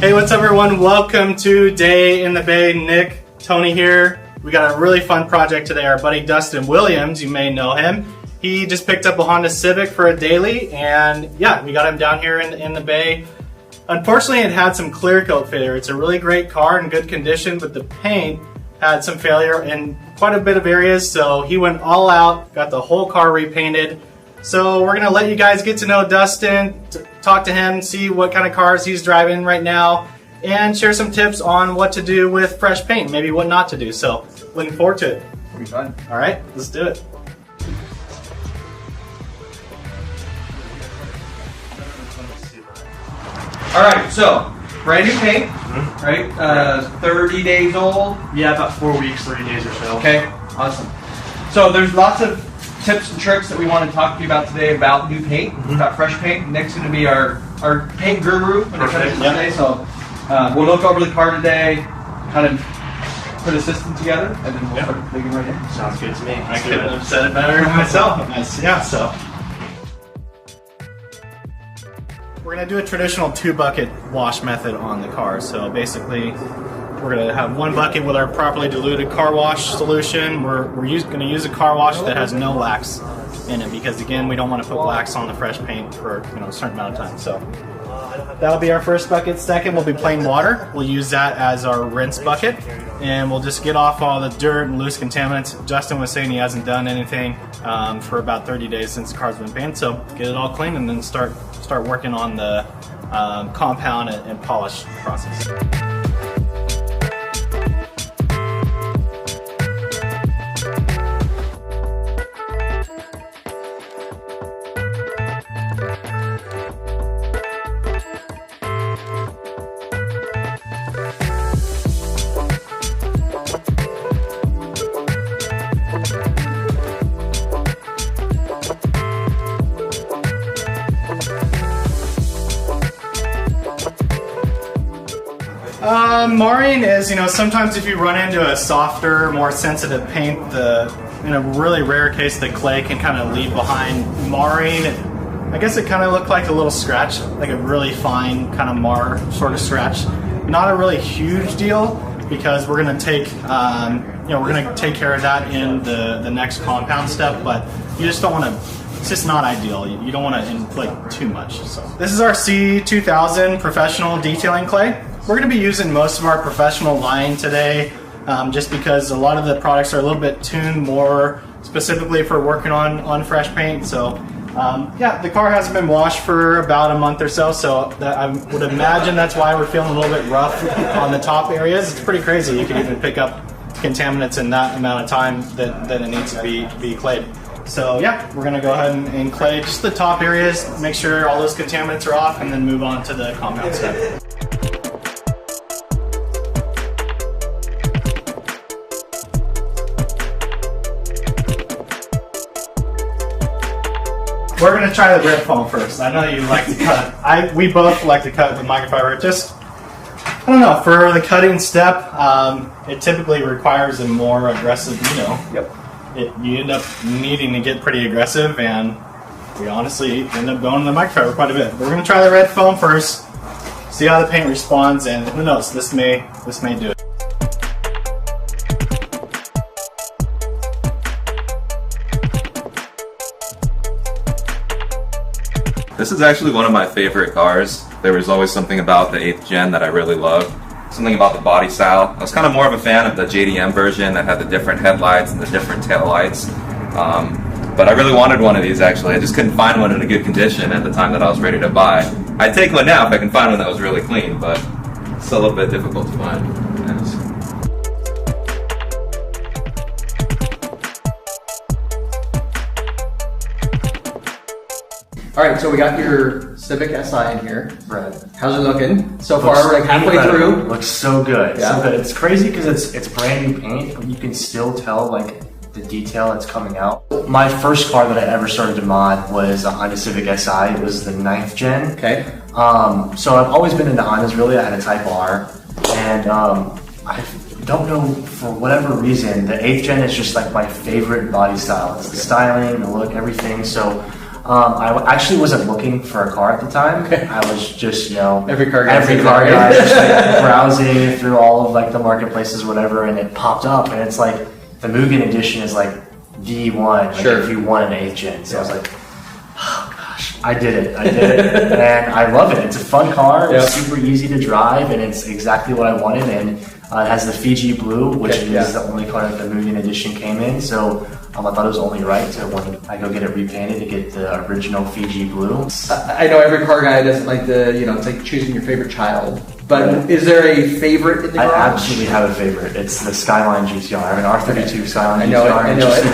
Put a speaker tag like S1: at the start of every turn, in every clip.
S1: Hey, what's up everyone? Welcome to Day in the Bay. Nick, Tony here. We got a really fun project today. Our buddy Dustin Williams, you may know him. He just picked up a Honda Civic for a daily, and yeah, we got him down here in the Bay. Unfortunately, it had some clear coat failure. It's a really great car in good condition, but the paint had some failure in quite a bit of areas, so he went all out, got the whole car repainted. So we're gonna let you guys get to know Dustin, talk to him, see what kind of cars he's driving right now, and share some tips on what to do with fresh paint, maybe what not to do. So looking forward to it.
S2: It'll be fun.
S1: All right, let's do it.
S2: All right, so brand new paint, right? 30 days old.
S1: Yeah, about 4 weeks, 30 days or so.
S2: Okay, awesome. So there's lots of tips and tricks that we want to talk to you about today about new paint, about fresh paint. Nick's going to be our paint guru when it comes to today. So we'll look over the car today, kind of put a system together, and then we'll start digging right in.
S1: Sounds good to me. I couldn't have said it better myself. Yeah, so we're gonna do a traditional 2-bucket wash method on the car. So basically, we're gonna have 1 bucket with our properly diluted car wash solution. We're gonna use a car wash that has no wax in it because again, we don't want to put wax on the fresh paint for a certain amount of time. So that'll be our first bucket. Second will be plain water. We'll use that as our rinse bucket, and we'll just get off all the dirt and loose contaminants. Justin was saying he hasn't done anything for about 30 days since the car's been painted, so get it all clean and then start working on the compound and polish process. Marring is, sometimes if you run into a softer, more sensitive paint, in a really rare case, the clay can kind of leave behind marring. I guess it kind of looked like a little scratch, like a really fine kind of mar sort of scratch. Not a really huge deal because we're going to take, care of that in the next compound step, but you just don't want to. It's just not ideal. You don't want to inflict too much. So this is our C2000 professional detailing clay. We're going to be using most of our professional line today just because a lot of the products are a little bit tuned more specifically for working on fresh paint. So yeah, the car hasn't been washed for about a month or so, I would imagine that's why we're feeling a little bit rough on the top areas. It's pretty crazy. You can even pick up contaminants in that amount of time that it needs to be clayed. So yeah, we're going to go ahead and clay just the top areas, make sure all those contaminants are off, and then move on to the compound step. We're going to try the red foam first. I know you like to cut. We both like to cut with microfiber. Just, I don't know, for the cutting step, it typically requires a more aggressive, you end up needing to get pretty aggressive, and we honestly end up going to the microfiber quite a bit. We're going to try the red foam first, see how the paint responds, and who knows, this may do it.
S3: This is actually one of my favorite cars. There was always something about the 8th gen that I really loved. Something about the body style. I was kind of more of a fan of the JDM version that had the different headlights and the different tail lights. But I really wanted one of these actually. I just couldn't find one in a good condition at the time that I was ready to buy. I'd take one now if I can find one that was really clean, but it's a little bit difficult to find.
S2: All right, so we got your Civic Si in here. Right. How's it looking so far? We're like halfway through.
S4: Looks so good.
S2: Yeah.
S4: So good. It's crazy because it's brand new paint, but you can still tell like the detail that's coming out. My first car that I ever started to mod was a Honda Civic Si. It was the 9th gen.
S2: Okay.
S4: So I've always been into Hondas. Really, I had a Type R, and I don't know, for whatever reason, the 8th gen is just like my favorite body style. It's the styling, the look, everything. So Actually wasn't looking for a car at the time. I was just,
S2: Every car guy
S4: just like browsing through all of like the marketplaces, whatever, and it popped up, and it's like the Mugen edition is like the one. Like, if you want an 8th gen, so I was like, oh gosh, I did it, and I love it. It's a fun car. It's super easy to drive, and it's exactly what I wanted. And it has the Fiji blue, which is the only color that the Mugen edition came in. So I thought it was only right to, when I go get it repainted, to get the original Fiji blue.
S2: I know every car guy doesn't like it's like choosing your favorite child. But is there a favorite in the garage?
S4: I absolutely have a favorite. It's the Skyline GTR. I have an R32 Skyline GTR.
S2: I know it.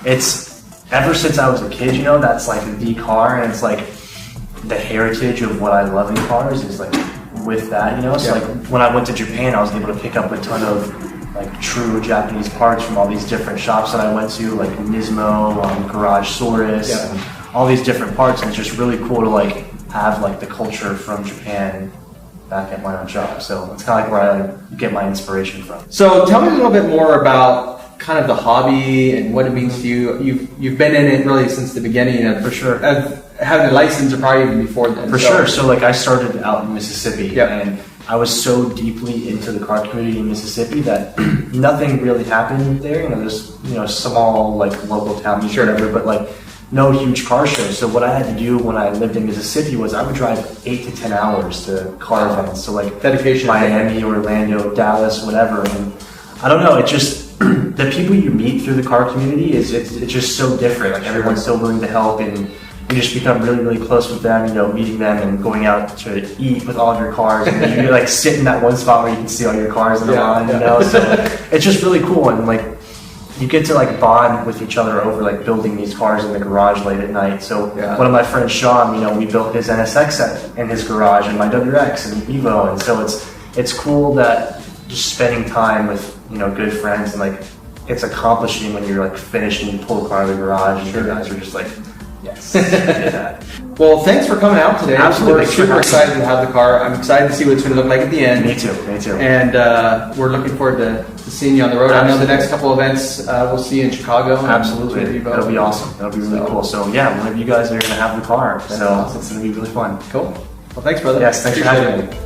S4: It's ever since I was a kid, that's like the car, and it's like the heritage of what I love in cars is like with that, So like when I went to Japan, I was able to pick up a ton of like true Japanese parts from all these different shops that I went to, like Nismo, Garage Saurus, and all these different parts, and it's just really cool to like have like the culture from Japan back at my own shop. So it's kind of like where I get my inspiration from.
S2: So tell me a little bit more about kind of the hobby and what it means to you. You've been in it really since the beginning of,
S4: for sure,
S2: of having a license, or probably even before then.
S4: For sure. So like I started out in Mississippi, and I was so deeply into the car community in Mississippi that nothing really happened there. There's small like local towns, whatever, but like no huge car shows. So what I had to do when I lived in Mississippi was I would drive 8 to 10 hours to car events. So like
S2: dedication,
S4: Miami, Orlando, Dallas, whatever. And I don't know, it just the people you meet through the car community it's just so different. Like everyone's so willing to help, and you just become really, really close with them, meeting them and going out to eat with all of your cars. And you like sit in that one spot where you can see all your cars in the line, So it's just really cool. And like, you get to like bond with each other over like building these cars in the garage late at night. So one of my friends, Sean, we built his NSX in his garage, and my WRX and Evo. And so it's cool that just spending time with, good friends, and like, it's accomplishing when you're like finished and you pull the car out of the garage, and you guys are just like, yes, I did that.
S2: Well, thanks for coming out today.
S4: Absolutely.
S2: We're super excited to have the car. I'm excited to see what it's going to look like at the end.
S4: Me too.
S2: And we're looking forward to seeing you on the road.
S4: Absolutely.
S2: I know the next couple events we'll see you in Chicago.
S4: Absolutely. That'll be awesome. That'll be really cool. So yeah, whenever you guys are going to have the car. It's going to be really fun.
S2: Cool. Well, thanks, brother.
S4: Yes, thanks for having me.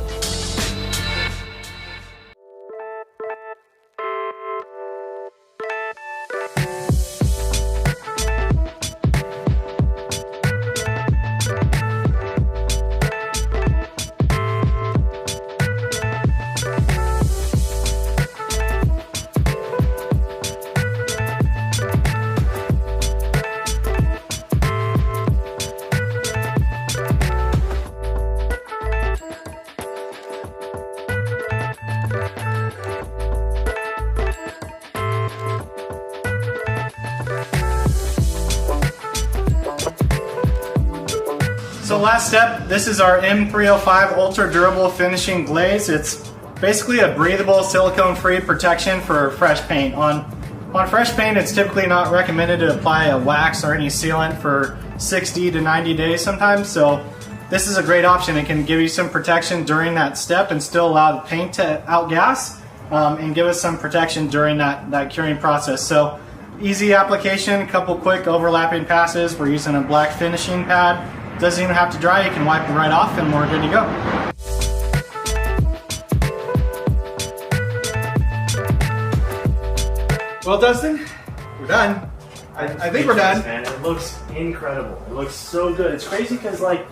S1: So last step, this is our M305 Ultra Durable Finishing Glaze. It's basically a breathable, silicone-free protection for fresh paint. On fresh paint, it's typically not recommended to apply a wax or any sealant for 60 to 90 days sometimes. So this is a great option. It can give you some protection during that step and still allow the paint to outgas and give us some protection during that curing process. So easy application, a couple quick overlapping passes. We're using a black finishing pad. Doesn't even have to dry, you can wipe it right off and we're good to go.
S2: Well, Dustin, we're done. I think we're done.
S5: Man, it looks incredible. It looks so good. It's crazy because like,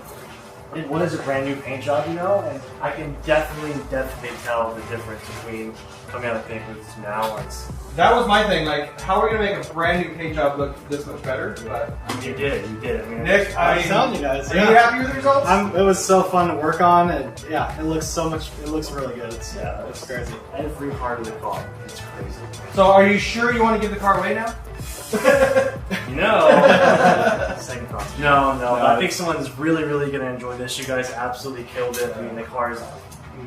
S5: it was a brand new paint job, and I can definitely tell the difference between coming out of paint booths now.
S2: That was my thing. Like, how are we gonna make a brand new paint job look this much better? But
S5: You did. I mean,
S2: Nick,
S1: I was telling you guys.
S2: are you happy with the results?
S1: It was so fun to work on. It looks really good. It's crazy.
S5: every part of the car. It's crazy.
S2: So, are you sure you want to give the car away now?
S5: Second car. No. I think someone's really going to enjoy this. You guys absolutely killed it. I mean, the car is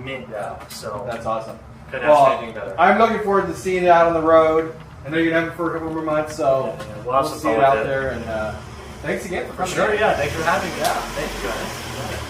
S5: mint now, so
S2: That's awesome.
S5: couldn't ask anything better.
S2: I'm looking forward to seeing it out on the road. I know you're gonna have it for a couple more months, so
S5: We'll
S2: we'll
S5: have some
S2: see it
S5: fun
S2: out
S5: with it.
S2: there. And thanks again for coming.
S5: Sure, yeah. Thanks for having me. Yeah, thank you guys.